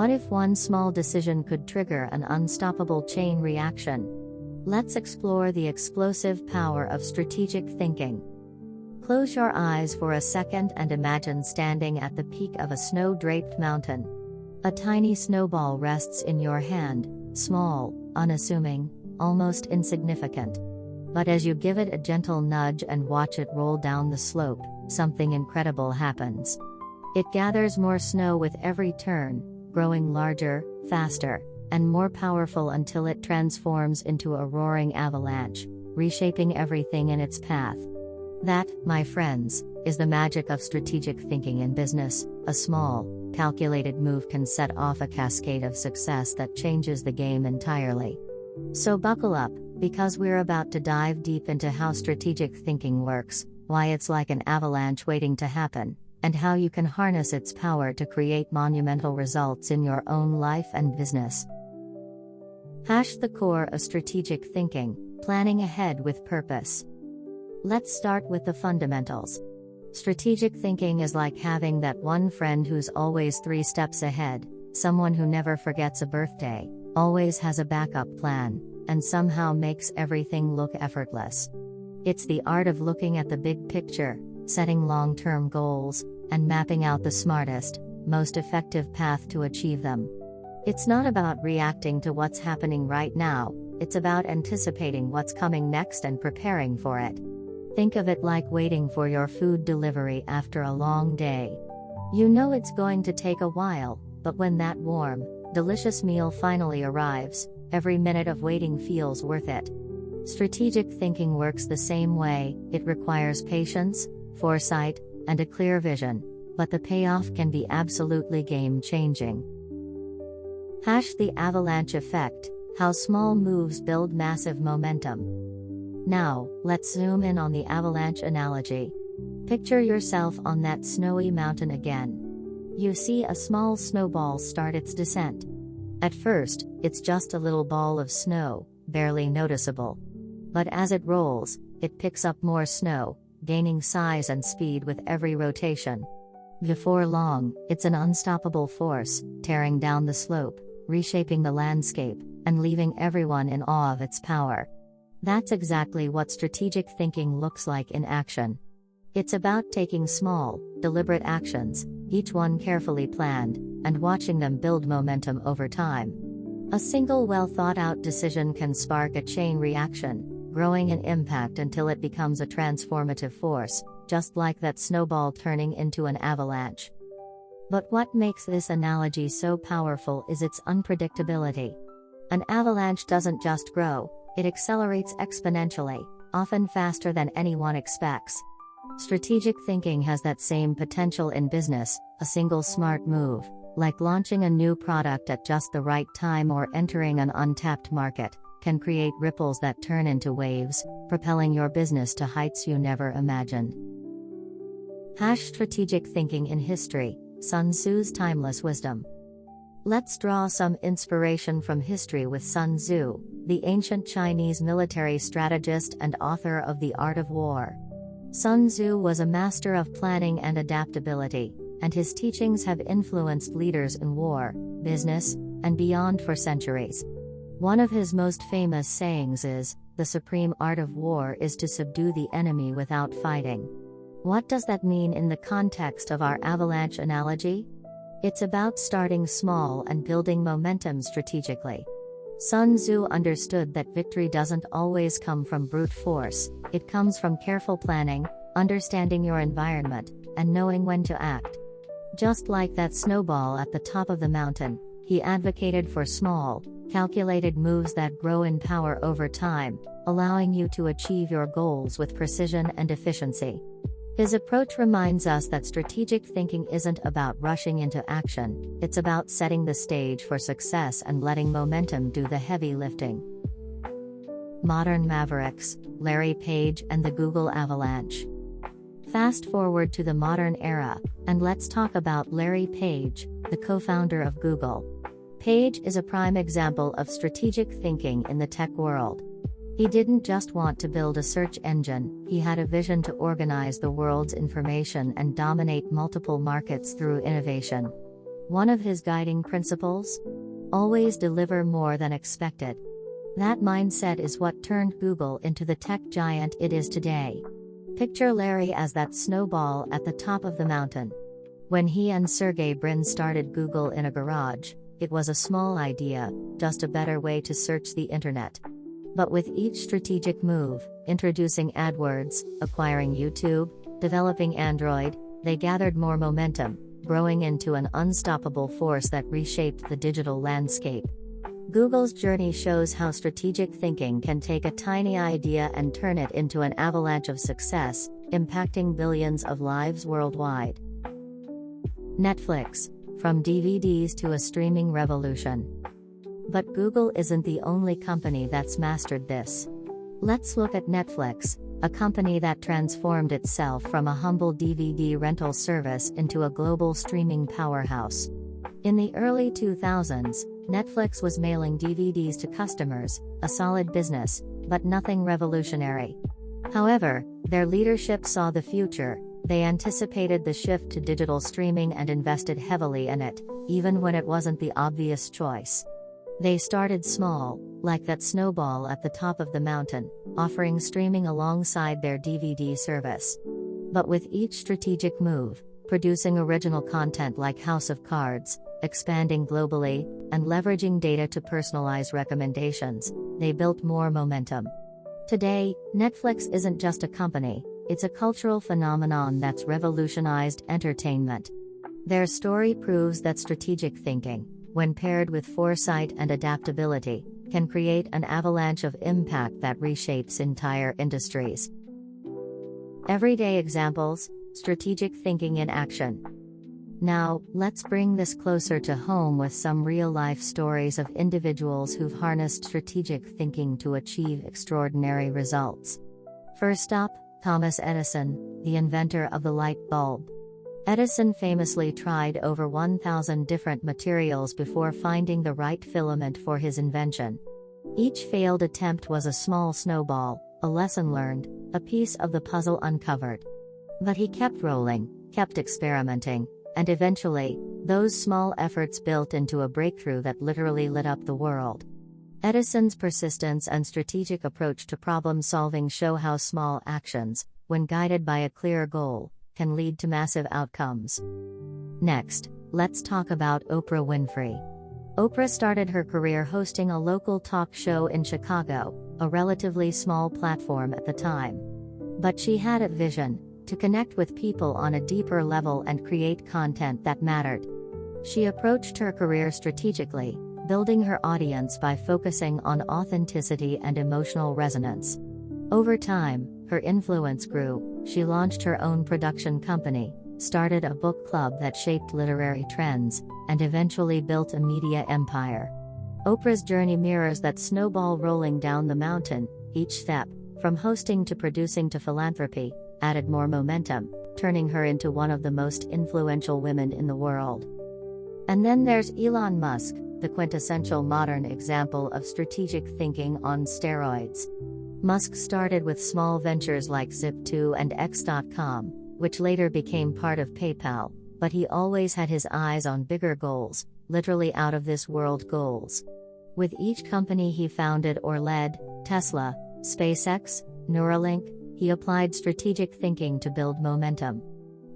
What if one small decision could trigger an unstoppable chain reaction? Let's explore the explosive power of strategic thinking. Close your eyes for a second and imagine standing at the peak of a snow-draped mountain. A tiny snowball rests in your hand, small, unassuming, almost insignificant. But as you give it a gentle nudge and watch it roll down the slope, something incredible happens. It gathers more snow with every turn, growing larger, faster, and more powerful until it transforms into a roaring avalanche, reshaping everything in its path. That, my friends, is the magic of strategic thinking in business. A small, calculated move can set off a cascade of success that changes the game entirely. So buckle up, because we're about to dive deep into how strategic thinking works, why it's like an avalanche waiting to happen, and how you can harness its power to create monumental results in your own life and business. The core of strategic thinking: planning ahead with purpose. Let's start with the fundamentals. Strategic thinking is like having that one friend who's always 3 steps ahead, someone who never forgets a birthday, always has a backup plan, and somehow makes everything look effortless. It's the art of looking at the big picture, setting long-term goals, and mapping out the smartest, most effective path to achieve them. It's not about reacting to what's happening right now, it's about anticipating what's coming next and preparing for it. Think of it like waiting for your food delivery after a long day. You know it's going to take a while, but when that warm, delicious meal finally arrives, every minute of waiting feels worth it. Strategic thinking works the same way. It requires patience, foresight, and a clear vision, but the payoff can be absolutely game-changing. The avalanche effect: how small moves build massive momentum. Now, let's zoom in on the avalanche analogy. Picture yourself on that snowy mountain again. You see a small snowball start its descent. At first, it's just a little ball of snow, barely noticeable. But as it rolls, it picks up more snow, gaining size and speed with every rotation. Before long, it's an unstoppable force, tearing down the slope, reshaping the landscape, and leaving everyone in awe of its power. That's exactly what strategic thinking looks like in action. It's about taking small, deliberate actions, each one carefully planned, and watching them build momentum over time. A single well-thought-out decision can spark a chain reaction, growing in impact until it becomes a transformative force, just like that snowball turning into an avalanche. But what makes this analogy so powerful is its unpredictability. An avalanche doesn't just grow, it accelerates exponentially, often faster than anyone expects. Strategic thinking has that same potential in business. A single smart move, like launching a new product at just the right time or entering an untapped market, can create ripples that turn into waves, propelling your business to heights you never imagined. Strategic thinking in history: Sun Tzu's timeless wisdom. Let's draw some inspiration from history with Sun Tzu, the ancient Chinese military strategist and author of The Art of War. Sun Tzu was a master of planning and adaptability, and his teachings have influenced leaders in war, business, and beyond for centuries. One of his most famous sayings is, "The supreme art of war is to subdue the enemy without fighting." What does that mean in the context of our avalanche analogy? It's about starting small and building momentum strategically. Sun Tzu understood that victory doesn't always come from brute force, it comes from careful planning, understanding your environment, and knowing when to act. Just like that snowball at the top of the mountain, he advocated for small, calculated moves that grow in power over time, allowing you to achieve your goals with precision and efficiency. His approach reminds us that strategic thinking isn't about rushing into action, it's about setting the stage for success and letting momentum do the heavy lifting. Modern mavericks: Larry Page and the Google Avalanche. Fast forward to the modern era, and let's talk about Larry Page, the co-founder of Google. Page is a prime example of strategic thinking in the tech world. He didn't just want to build a search engine, he had a vision to organize the world's information and dominate multiple markets through innovation. One of his guiding principles? Always deliver more than expected. That mindset is what turned Google into the tech giant it is today. Picture Larry as that snowball at the top of the mountain. When he and Sergey Brin started Google in a garage, it was a small idea, just a better way to search the internet. But with each strategic move, introducing AdWords, acquiring YouTube, developing Android, they gathered more momentum, growing into an unstoppable force that reshaped the digital landscape. Google's journey shows how strategic thinking can take a tiny idea and turn it into an avalanche of success, impacting billions of lives worldwide. Netflix, from DVDs to a streaming revolution. But Google isn't the only company that's mastered this. Let's look at Netflix, a company that transformed itself from a humble DVD rental service into a global streaming powerhouse. In the early 2000s, Netflix was mailing DVDs to customers, a solid business, but nothing revolutionary. However, their leadership saw the future. They anticipated the shift to digital streaming and invested heavily in it, even when it wasn't the obvious choice. They started small, like that snowball at the top of the mountain, offering streaming alongside their DVD service. But with each strategic move, producing original content like House of Cards, expanding globally, and leveraging data to personalize recommendations, they built more momentum. Today, Netflix isn't just a company, it's a cultural phenomenon that's revolutionized entertainment. Their story proves that strategic thinking, when paired with foresight and adaptability, can create an avalanche of impact that reshapes entire industries. Everyday examples, strategic thinking in action. Now, let's bring this closer to home with some real-life stories of individuals who've harnessed strategic thinking to achieve extraordinary results. First up, Thomas Edison, the inventor of the light bulb. Edison famously tried over 1,000 different materials before finding the right filament for his invention. Each failed attempt was a small snowball, a lesson learned, a piece of the puzzle uncovered. But he kept rolling, kept experimenting, and eventually, those small efforts built into a breakthrough that literally lit up the world. Edison's persistence and strategic approach to problem-solving show how small actions, when guided by a clear goal, can lead to massive outcomes. Next, let's talk about Oprah Winfrey. Oprah started her career hosting a local talk show in Chicago, a relatively small platform at the time. But she had a vision, to connect with people on a deeper level and create content that mattered. She approached her career strategically, building her audience by focusing on authenticity and emotional resonance. Over time, her influence grew. She launched her own production company, started a book club that shaped literary trends, and eventually built a media empire. Oprah's journey mirrors that snowball rolling down the mountain. Each step, from hosting to producing to philanthropy, added more momentum, turning her into one of the most influential women in the world. And then there's Elon Musk, the quintessential modern example of strategic thinking on steroids. Musk started with small ventures like Zip2 and X.com, which later became part of PayPal, but he always had his eyes on bigger goals, literally out-of-this-world goals. With each company he founded or led, Tesla, SpaceX, Neuralink, he applied strategic thinking to build momentum.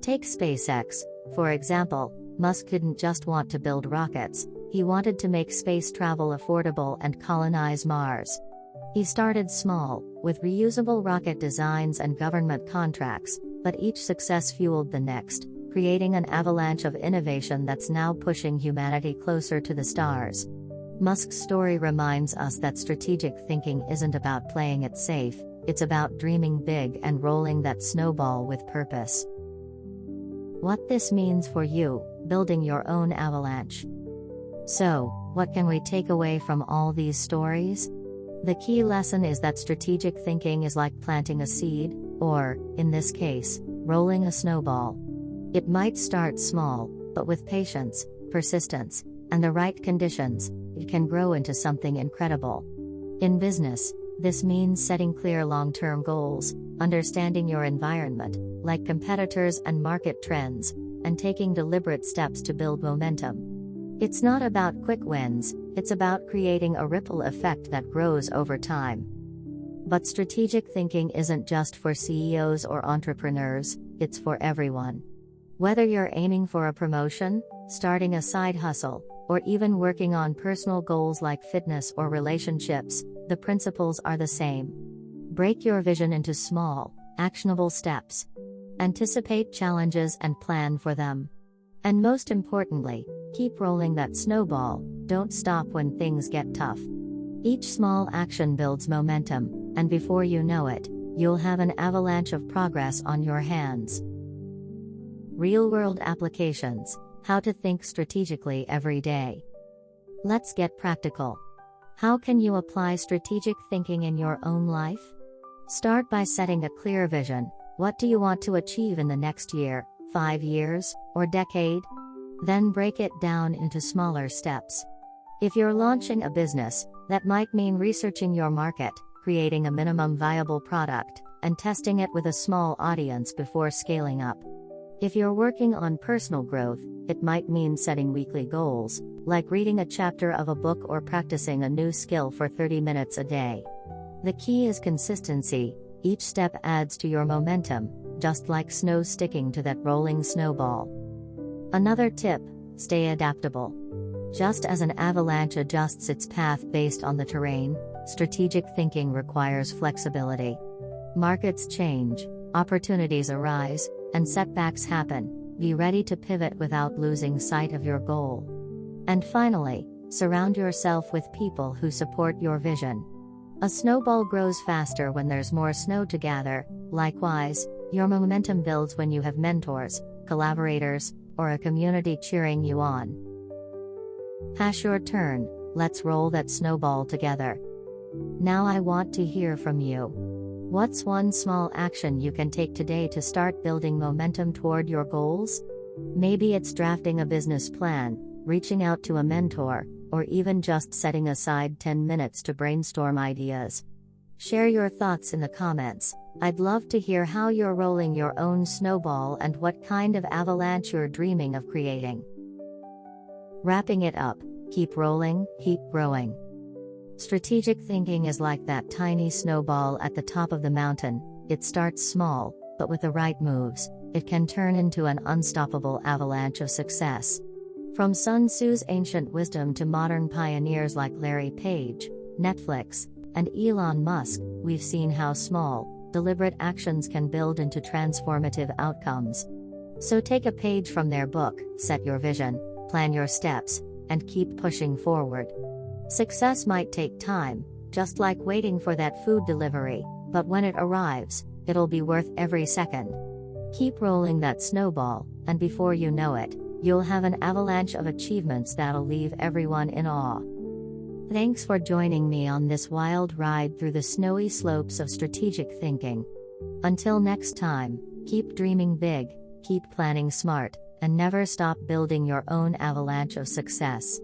Take SpaceX, for example. Musk didn't just want to build rockets, he wanted to make space travel affordable and colonize Mars. He started small, with reusable rocket designs and government contracts, but each success fueled the next, creating an avalanche of innovation that's now pushing humanity closer to the stars. Musk's story reminds us that strategic thinking isn't about playing it safe, it's about dreaming big and rolling that snowball with purpose. What this means for you, building your own avalanche. So, what can we take away from all these stories? The key lesson is that strategic thinking is like planting a seed, or, in this case, rolling a snowball. It might start small, but with patience, persistence, and the right conditions, it can grow into something incredible. In business, this means setting clear long-term goals, understanding your environment, like competitors and market trends, and taking deliberate steps to build momentum. It's not about quick wins, it's about creating a ripple effect that grows over time. But strategic thinking isn't just for CEOs or entrepreneurs, it's for everyone. Whether you're aiming for a promotion, starting a side hustle, or even working on personal goals like fitness or relationships, the principles are the same. Break your vision into small, actionable steps. Anticipate challenges and plan for them. And most importantly, keep rolling that snowball, don't stop when things get tough. Each small action builds momentum, and before you know it, you'll have an avalanche of progress on your hands. Real-world applications: how to think strategically every day. Let's get practical. How can you apply strategic thinking in your own life? Start by setting a clear vision. What do you want to achieve in the next year, 5 years, or decade? Then break it down into smaller steps. If you're launching a business, that might mean researching your market, creating a minimum viable product, and testing it with a small audience before scaling up. If you're working on personal growth, it might mean setting weekly goals, like reading a chapter of a book or practicing a new skill for 30 minutes a day. The key is consistency. Each step adds to your momentum, just like snow sticking to that rolling snowball. Another tip: stay adaptable. Just as an avalanche adjusts its path based on the terrain, strategic thinking requires flexibility. Markets change, opportunities arise, and setbacks happen. Be ready to pivot without losing sight of your goal. And finally, surround yourself with people who support your vision. A snowball grows faster when there's more snow to gather. Likewise, your momentum builds when you have mentors, collaborators, or a community cheering you on. Hash your turn, let's roll that snowball together. Now I want to hear from you. What's one small action you can take today to start building momentum toward your goals? Maybe it's drafting a business plan, reaching out to a mentor, or even just setting aside 10 minutes to brainstorm ideas. Share your thoughts in the comments. I'd love to hear how you're rolling your own snowball and what kind of avalanche you're dreaming of creating. Wrapping it up: keep rolling, keep growing. Strategic thinking is like that tiny snowball at the top of the mountain. It starts small, but with the right moves, it can turn into an unstoppable avalanche of success. From Sun Tzu's ancient wisdom to modern pioneers like Larry Page, Netflix, and Elon Musk, we've seen how small, deliberate actions can build into transformative outcomes. So take a page from their book, set your vision, plan your steps, and keep pushing forward. Success might take time, just like waiting for that food delivery, but when it arrives, it'll be worth every second. Keep rolling that snowball, and before you know it, you'll have an avalanche of achievements that'll leave everyone in awe. Thanks for joining me on this wild ride through the snowy slopes of strategic thinking. Until next time, keep dreaming big, keep planning smart, and never stop building your own avalanche of success.